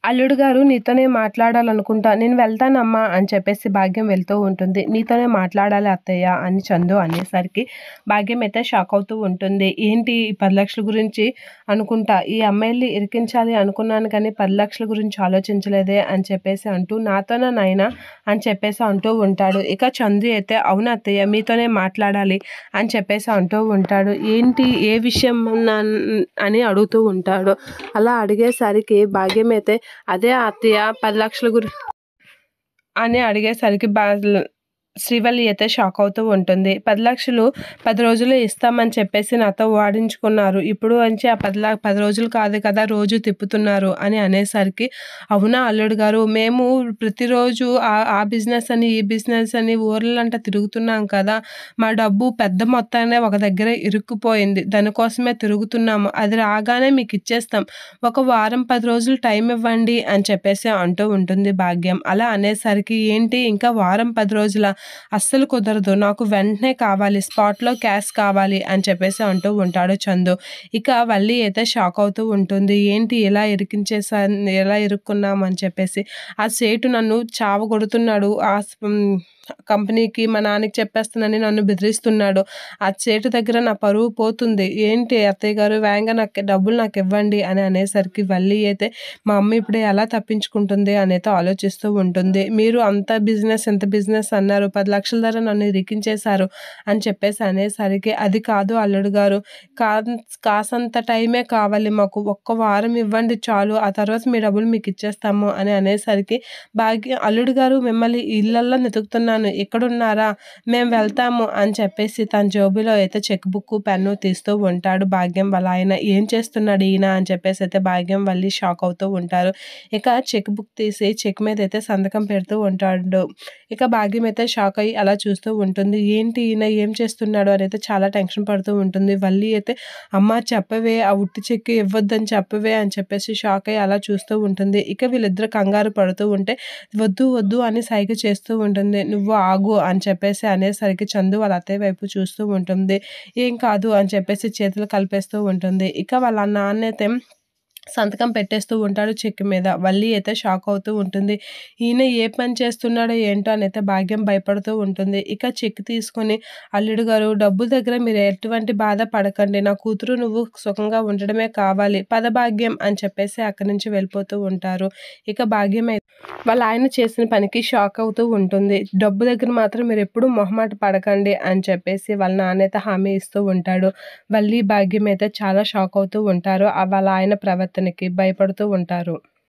అల్లుడు గారు నీతోనే మాట్లాడాలనుకుంటా. నేను వెళ్తానమ్మా అని చెప్పేసి భాగ్యం వెళ్తూ ఉంటుంది. నీతోనే మాట్లాడాలి అత్తయ్య అని చందు అనేసరికి భాగ్యం అయితే షాక్ అవుతూ ఉంటుంది. ఏంటి ఈ 10,00,000 గురించి అనుకుంటా. ఈ అమ్మాయిల్ని ఇరికించాలి అనుకున్నాను కానీ 10,00,000 గురించి ఆలోచించలేదే అని చెప్పేసి అంటూ నాతోనా నాయనా అని చెప్పేసి అంటూ ఉంటాడు. ఇక చందు అయితే అవును అత్తయ్య మీతోనే మాట్లాడాలి అని చెప్పేసి అంటూ ఉంటాడు. ఏంటి ఏ విషయం అని అడుగుతూ ఉంటాడు. అలా అడిగేసరికి భాగ్యం అయితే అదే అత్తయ్య 10,00,000 అని అడిగేసరికి శ్రీవల్లి అయితే షాక్ అవుతూ ఉంటుంది. 10,00,000 10 రోజులు ఇస్తామని చెప్పేసి నాతో వాడించుకున్నారు. ఇప్పుడు నుంచి ఆ 10 రోజులు కాదు కదా రోజు తిప్పుతున్నారు అని అనేసరికి అవునా అల్లుడు గారు మేము ప్రతిరోజు ఆ బిజినెస్ అని ఈ బిజినెస్ అని ఊర్లంట తిరుగుతున్నాం కదా మా డబ్బు పెద్ద మొత్తాన్ని ఒక దగ్గర ఇరుక్కుపోయింది. దానికోసమే తిరుగుతున్నాము. అది రాగానే మీకు ఇచ్చేస్తాం. ఒక వారం 10 రోజులు టైం ఇవ్వండి అని చెప్పేసి అంటూ ఉంటుంది భాగ్యం. అలా అనేసరికి ఏంటి ఇంకా వారం 10 రోజుల అస్సలు కుదరదు. నాకు వెంటనే కావాలి. స్పాట్‌లో క్యాష్ కావాలి అని చెప్పేసి అంటూ ఉంటాడు చందు. ఇక వల్లి అయితే షాక్ అవుతూ ఉంటుంది. ఏంటి ఎలా ఇరుక్కున్నాం అని చెప్పేసి. ఆ సేటు నన్ను చావగొడుతున్నాడు. కంపెనీకి మా నాన్నకి చెప్పేస్తానని నన్ను బెదిరిస్తున్నాడు. ఆ సేటు దగ్గర నా పరువు పోతుంది. ఏంటి అత్తయ్య గారు వేగంగా డబ్బులు నాకు ఇవ్వండి అని అనేసరికి వల్లి అయితే మా అమ్మ ఇప్పుడు ఎలా తప్పించుకుంటుంది అనైతే ఆలోచిస్తూ ఉంటుంది. మీరు అంత బిజినెస్ ఎంత బిజినెస్ అన్నారు 10,00,000 ధర నన్ను ఇరికించేశారు అని చెప్పేసి అనేసరికి అది కాదు అల్లుడు గారు కాసంత టైమే కావాలి మాకు. ఒక్క వారం ఇవ్వండి చాలు. ఆ తర్వాత మీ డబ్బులు మీకు ఇచ్చేస్తాము అని అనేసరికి అల్లుడు గారు మిమ్మల్ని ఇళ్ళల్లో వెతుకుతున్నాను ఎక్కడున్నారా మేము వెళ్తాము అని చెప్పేసి తన జోబులో అయితే చెక్ బుక్ పెన్ను తీస్తూ ఉంటాడు భాగ్యం వాళ్ళ ఆయన. ఏం చేస్తున్నాడు ఈయన అని చెప్పేసి అయితే భాగ్యం వల్లి షాక్ అవుతూ ఉంటారు. ఇక చెక్ బుక్ తీసి చెక్ మీద అయితే సంతకం పెడుతూ ఉంటాడు. ఇక భాగ్యం అయితే షాక్ అయ్యి అలా చూస్తూ ఉంటుంది. ఏంటి ఈయన ఏం చేస్తున్నాడు అని అయితే చాలా టెన్షన్ పడుతూ ఉంటుంది. వల్లి అయితే అమ్మ చెప్పవే ఆ ఉట్టి చెక్ ఇవ్వద్దని చెప్పవే అని చెప్పేసి షాక్ అయ్యి అలా చూస్తూ ఉంటుంది. ఇక వీళ్ళిద్దరు కంగారు పడుతూ ఉంటే వద్దు వద్దు అని సైగ చేస్తూ ఉంటుంది. నువ్వు ఆగు అని చెప్పేసి అనేసరికి చందు వాళ్ళ అత్తయ్య వైపు చూస్తూ ఉంటుంది. ఏం కాదు అని చెప్పేసి చేతులు కలిపేస్తూ ఉంటుంది. ఇక వాళ్ళ నాన్నైతే సంతకం పెట్టేస్తూ ఉంటాడు చెక్ మీద. వల్లి అయితే షాక్ అవుతూ ఉంటుంది. ఈయన ఏ పని చేస్తున్నాడో ఏంటో అని అయితే భాగ్యం భయపడుతూ ఉంటుంది. ఇక చెక్ తీసుకొని అల్లుడు గారు డబ్బు దగ్గర మీరు ఎటువంటి బాధ పడకండి. నా కూతురు నువ్వు సుఖంగా ఉండడమే కావాలి. పద భాగ్యం అని చెప్పేసి అక్కడి నుంచి వెళ్ళిపోతూ ఉంటారు. ఇక భాగ్యం అయితే వాళ్ళ ఆయన చేసిన పనికి షాక్ అవుతూ ఉంటుంది. డబ్బు దగ్గర మాత్రం మీరు ఎప్పుడు మొహమాట పడకండి అని చెప్పేసి వాళ్ళ నాన్నైతే హామీ ఇస్తూ ఉంటాడు. వల్లి భాగ్యం అయితే చాలా షాక్ అవుతూ ఉంటారు. వాళ్ళ ఆయన ప్రవర్తనకి భయపడుతూ ఉంటారు.